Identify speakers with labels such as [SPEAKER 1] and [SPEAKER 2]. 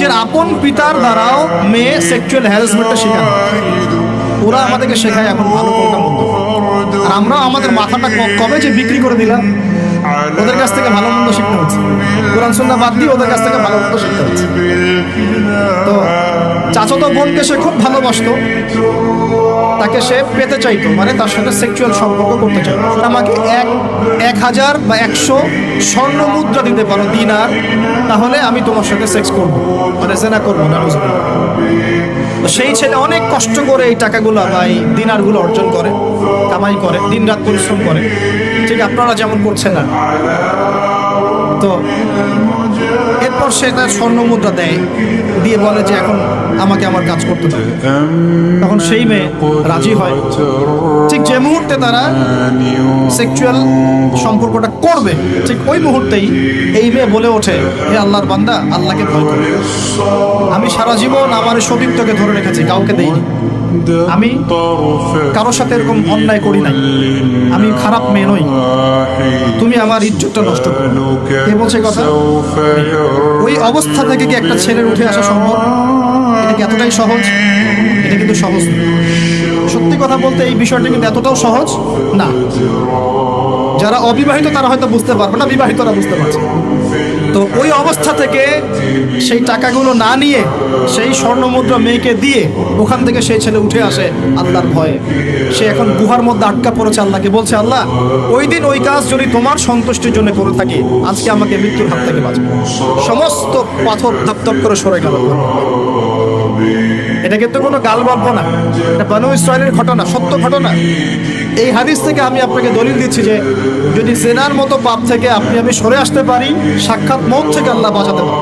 [SPEAKER 1] নিজের আপন পিতার দ্বারাও মেয়ে সেক্সুয়াল হ্যারাসমেন্টটা শেখানো। ওরা আমাদেরকে শেখায় এখন ভালো কোনটা মন্দ, আর আমরাও আমাদের মাথাটা কবে যে বিক্রি করে দিলাম। ওদের কাছ থেকে ভালো মন্দ শিখতে হচ্ছে, কোরআন সুন্নাহ বাদ দিয়ে ওদের কাছ থেকে ভালো মন্দ শিখতে হচ্ছে। তো চাচাতো বোনকে সে খুব ভালোবাসতো, তাকে সে পেতে চাইতো, মানে তার সাথে সেক্সুয়াল সম্পর্ক করতে চাইতো। আমাকে 1000 বা 100 স্বর্ণ মুদ্রা দিতে পারো, দিনার, তাহলে আমি তোমার সাথে সেক্স করবো, মানে জেনা করবো না। তো সেই ছেলে অনেক কষ্ট করে এই টাকাগুলো বা এই দিনারগুলো অর্জন করে, কামাই করে, দিন রাত পরিশ্রম করে, ঠিক আপনারা যেমন করছেন না। তো এরপর সে তার স্বর্ণ মুদ্রা দেয়, দিয়ে বলে যে এখন আমাকে আমার কাজ করতে হবে। তখন সেই মেয়ে রাজি হয়। ঠিক যে মুহূর্তে তারা সেক্সুয়াল সম্পর্কটা করবে, ঠিক ওই মুহূর্তেই এই মেয়ে বলে ওঠে, হে আল্লাহর বান্দা, আল্লাহকে ভয় করো। আমি সারা জীবন আমার সতীত্বকে ধরে রেখেছি, কাউকে দেইনি। আমি কারোর সাথে এরকম অন্যায় করি নাই, আমি খারাপ মেয়ে নই, তুমি আমার ইজ্জতটা নষ্ট করো। কে বলছে কথা? ওই অবস্থা থেকে কি একটা ছেলের উঠে আসা সম্ভব? এটা কি এতটাই সহজ? এটা কিন্তু সহজ না। সত্যি কথা বলতে এই বিষয়টা কিন্তু এতটাও সহজ না। যারা অবিবাহিত তারা হয়তো বুঝতে পারবে না, বিবাহিতরা বুঝতে পারছে। তো ওই অবস্থা থেকে সেই টাকাগুলো না নিয়ে সেই স্বর্ণ মুদ্রা মেয়েকে দিয়ে ওখান থেকে সেই ছেলে উঠে আসে আল্লাহর ভয়ে। সে এখন গুহার মধ্যে আটকা পড়েছে, আল্লাহকে বলছে, আল্লাহ ওই দিন ওই কাজ যদি তোমার সন্তুষ্টির জন্য করে থাকি, আজকে আমাকে মৃত্যুর হাত থেকে বাঁচাও। সমস্ত পাথর ধপধপ করে সরে গেল। এটা কিন্তু কোনো গাল গল্প না, এটা বনু ইসরাইলের ঘটনা, সত্য ঘটনা। এই হাদিস থেকে আমি আপনাকে দলিল দিচ্ছি যে যদি জেনার মতো পাপ থেকে আমি সরে আসতে পারি, সাক্ষাৎ মৌত থেকে আল্লাহ বাঁচাতে পারে।